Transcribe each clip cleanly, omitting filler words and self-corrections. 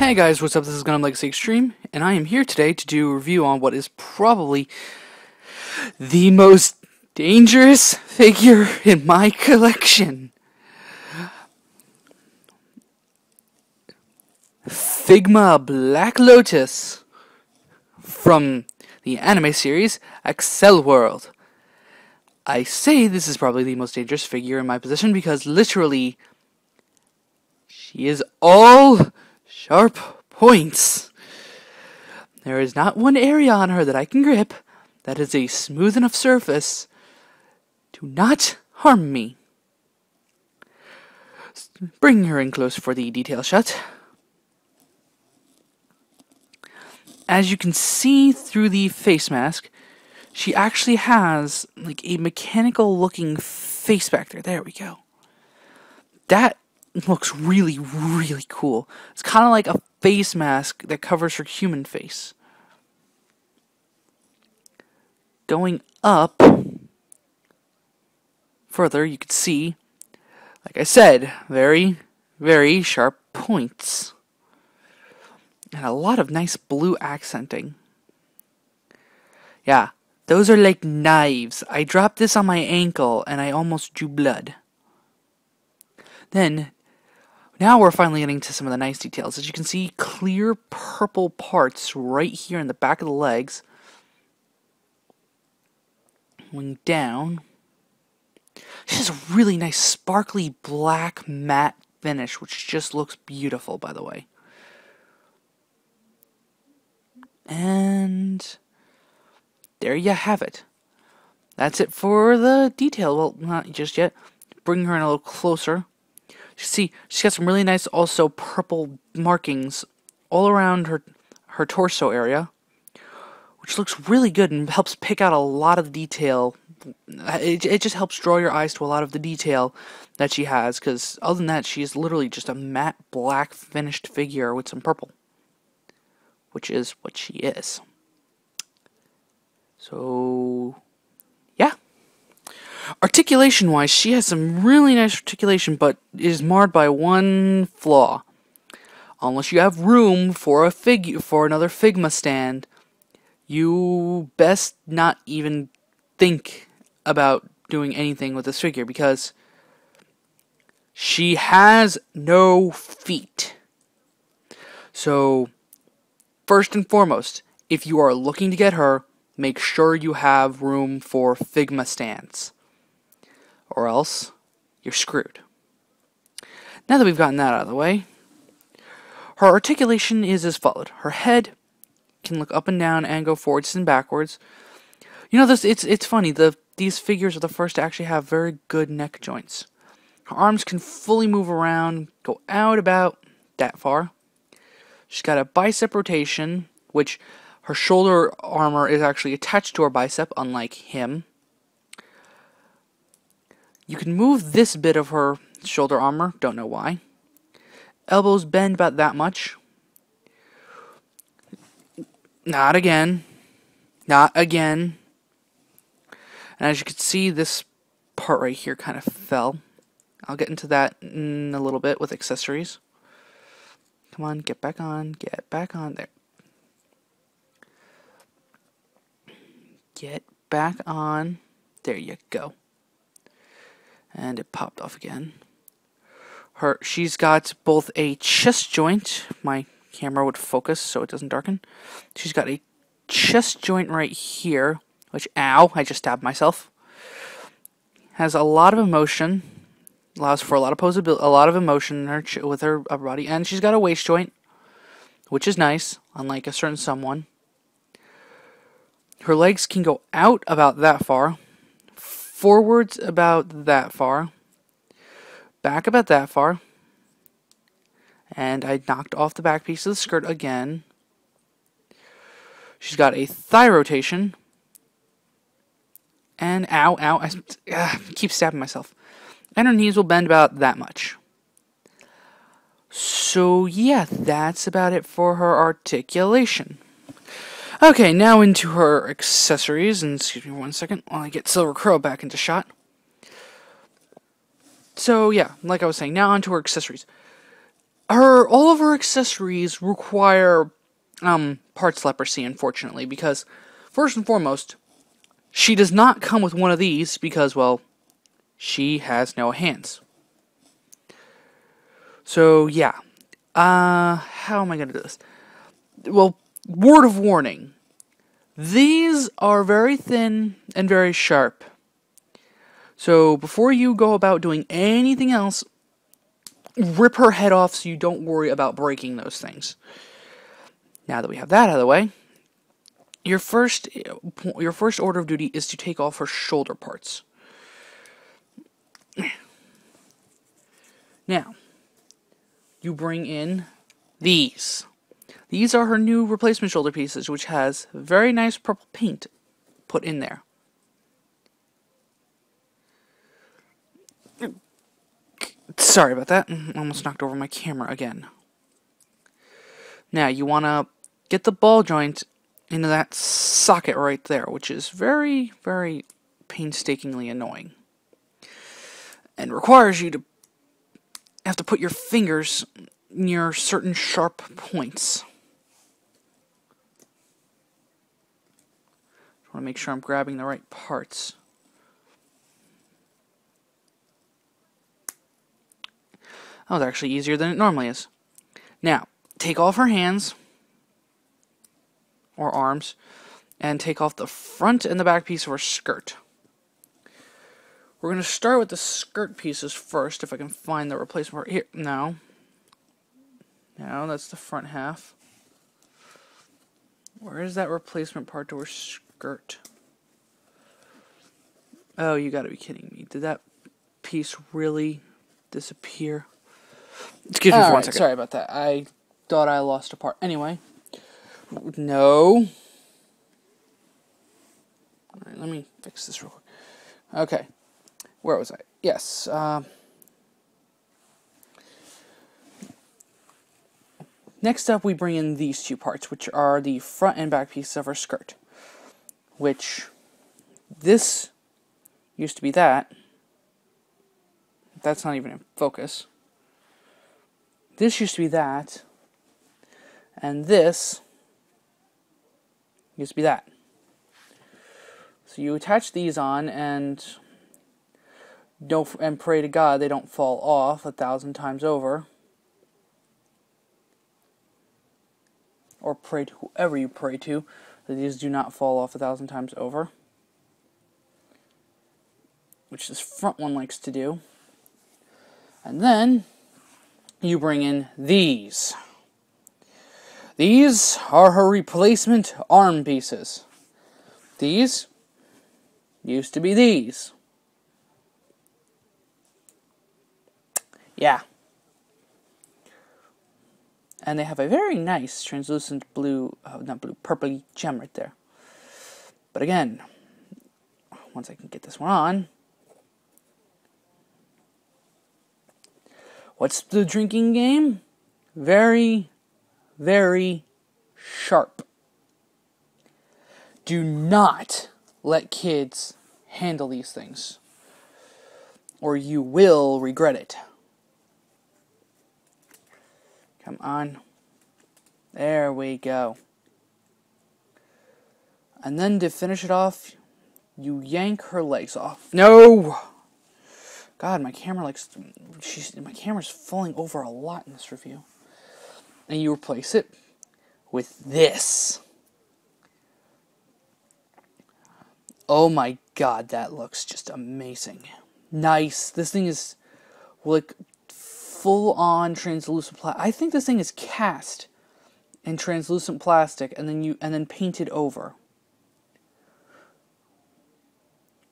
Hey guys, what's up? This is GundamLegacyExtreme, and I am here today to do a review on what is probably the most dangerous figure in my collection. Figma Black Lotus from the anime series Accel World. I say this is probably the most dangerous figure in my possession because literally she is all sharp points. There is not one area on her that I can grip that is a smooth enough surface to not harm me. Bring her in close for the detail shot. As you can see through the face mask, she actually has like a mechanical looking face back there. There we go. That looks really, really cool. It's kind of like a face mask that covers her human face. Going up further, you can see, like I said, very, very sharp points. And a lot of nice blue accenting. Yeah, those are like knives. I dropped this on my ankle and I almost drew blood. Then, now we're finally getting to some of the nice details. As you can see, clear purple parts right here in the back of the legs. Going down. She has a really nice sparkly black matte finish, which just looks beautiful, by the way. And there you have it. That's it for the detail. Well, not just yet. Bring her in a little closer. You see, she's got some really nice also purple markings all around her torso area, which looks really good and helps pick out a lot of the detail. It just helps draw your eyes to a lot of the detail that she has, because other than that, she is literally just a matte black finished figure with some purple, which is what she is. So, yeah. Articulation-wise, she has some really nice articulation, but is marred by one flaw. Unless you have room for another Figma stand, you best not even think about doing anything with this figure, because she has no feet. So, first and foremost, if you are looking to get her, make sure you have room for Figma stands, or else you're screwed. Now that we've gotten that out of the way, her articulation is as followed. Her head can look up and down and go forwards and backwards. You know, it's funny, these figures are the first to actually have very good neck joints. Her arms can fully move around, go out about that far. She's got a bicep rotation, which her shoulder armor is actually attached to her bicep, unlike him. You can move this bit of her shoulder armor, don't know why. Elbows bend about that much. Not again. Not again. And as you can see, this part right here kind of fell. I'll get into that in a little bit with accessories. Come on, get back on there. Get back on. There you go. And it popped off again. She's got both a chest joint. My camera would focus so it doesn't darken. She's got a chest joint right here, which, ow, I just stabbed myself. Has a lot of emotion. Allows for a lot of emotion in with her upper body. And she's got a waist joint, which is nice, unlike a certain someone. Her legs can go out about that far, forwards about that far, back about that far, and I knocked off the back piece of the skirt again. She's got a thigh rotation, and ow, I keep stabbing myself. And her knees will bend about that much. So yeah, that's about it for her articulation. Okay, now into her accessories, and excuse me 1 second while I get Silver Crow back into shot. So yeah, like I was saying, now onto her accessories. all of her accessories require parts leprosy, unfortunately, because first and foremost, she does not come with one of these because, well, she has no hands. So yeah, how am I gonna do this? Well, word of warning: these are very thin and very sharp. So before you go about doing anything else, rip her head off so you don't worry about breaking those things. Now that we have that out of the way, your first order of duty is to take off her shoulder parts. Now, you bring in these. These are her new replacement shoulder pieces, which has very nice purple paint put in there. Sorry about that. Almost knocked over my camera again. Now, you want to get the ball joint into that socket right there, which is very, very painstakingly annoying. And requires you to have to put your fingers near certain sharp points. I want to make sure I'm grabbing the right parts. That was actually easier than it normally is. Now, take off her hands, or arms, and take off the front and the back piece of her skirt. We're going to start with the skirt pieces first, if I can find the replacement part. Here, no. No, that's the front half. Where is that replacement part to her skirt? Oh, you gotta be kidding me. Did that piece really disappear? Excuse me for 1 second. Sorry about that. I thought I lost a part. Anyway. No. Alright, let me fix this real quick. Okay. Where was I? Yes. Next up, we bring in these two parts, which are the front and back pieces of her skirt. Which, this used to be that. That's not even in focus. This used to be that. And this used to be that. So you attach these on and pray to God they don't fall off 1,000 times over. Or pray to whoever you pray to that these do not fall off 1,000 times over. Which this front one likes to do. And then you bring in these. These are her replacement arm pieces. These used to be these. Yeah. And they have a very nice translucent blue, purpley gem right there. But again, once I can get this one on, what's the drinking game? Very, very sharp. Do not let kids handle these things, or you will regret it. Come on. There we go. And then to finish it off, you yank her legs off. No! God, my camera my camera's falling over a lot in this review. And you replace it with this. Oh my God, that looks just amazing. Nice. This thing is like full-on translucent plastic. I think this thing is cast in translucent plastic and then painted over.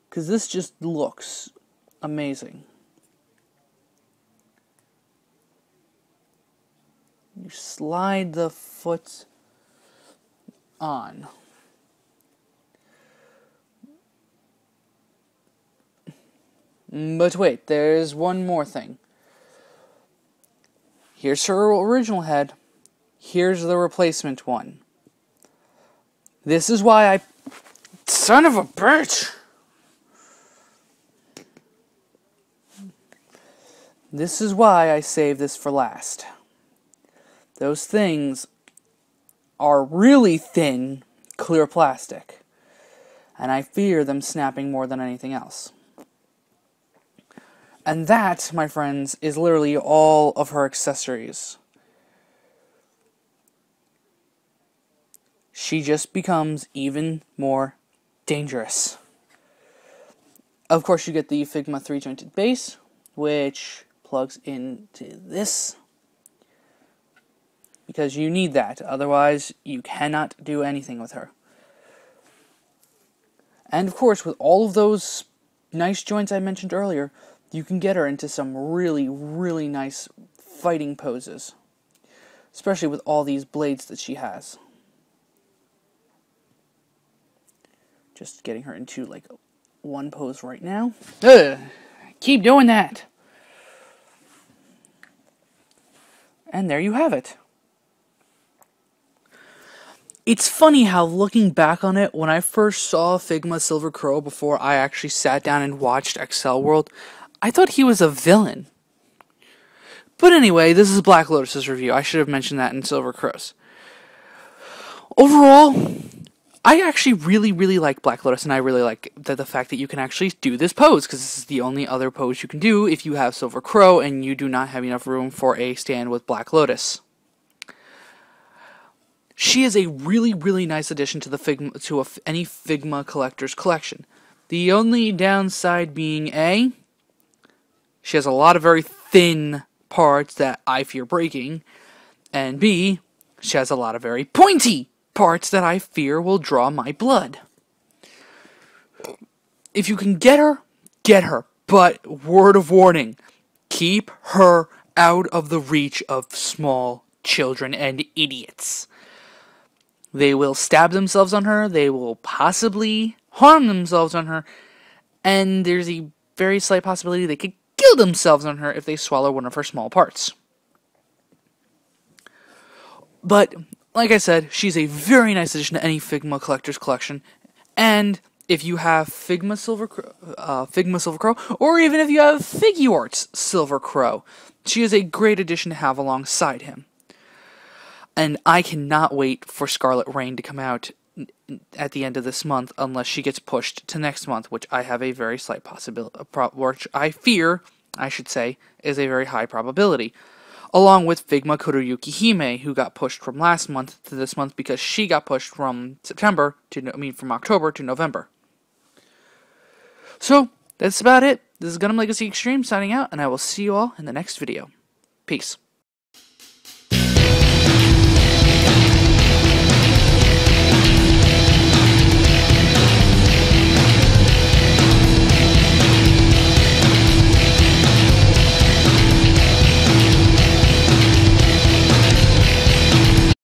Because this just looks amazing. You slide the foot on. But wait, there's one more thing. Here's her original head. Here's the replacement one. This is why son of a bitch! This is why I saved this for last. those things are really thin, clear plastic. And I fear them snapping more than anything else. And that, my friends, is literally all of her accessories. She just becomes even more dangerous. Of course, you get the Figma 3-jointed base, which plugs into this, because you need that. Otherwise, you cannot do anything with her. And of course, with all of those nice joints I mentioned earlier, you can get her into some really, really nice fighting poses. Especially with all these blades that she has. Just getting her into, like, one pose right now. Ugh! Keep doing that! And there you have it. It's funny how, looking back on it, when I first saw Figma Silver Crow before I actually sat down and watched Accel World, I thought he was a villain. But anyway, this is Black Lotus's review. I should have mentioned that in Silver Crow's. Overall, I actually really, really like Black Lotus, and I really like the fact that you can actually do this pose, because this is the only other pose you can do if you have Silver Crow and you do not have enough room for a stand with Black Lotus. She is a really, really nice addition to the any Figma collector's collection. The only downside being she has a lot of very thin parts that I fear breaking, and B, she has a lot of very pointy parts that I fear will draw my blood. If you can get her, but word of warning, keep her out of the reach of small children and idiots. They will stab themselves on her, they will possibly harm themselves on her, and there's a very slight possibility they could kill themselves on her if they swallow one of her small parts. But, like I said, she's a very nice addition to any Figma collector's collection, and if you have Figma Silver Crow, or even if you have Figuarts Silver Crow, she is a great addition to have alongside him. And I cannot wait for Scarlet Rain to come out at the end of this month, unless she gets pushed to next month, which I have a very slight possibility, which I fear, I should say, is a very high probability. Along with Figma Kuruyuki Hime, who got pushed from last month to this month because she got pushed from from October to November. So, that's about it. This is GundamLegacyExtreme signing out, and I will see you all in the next video. Peace.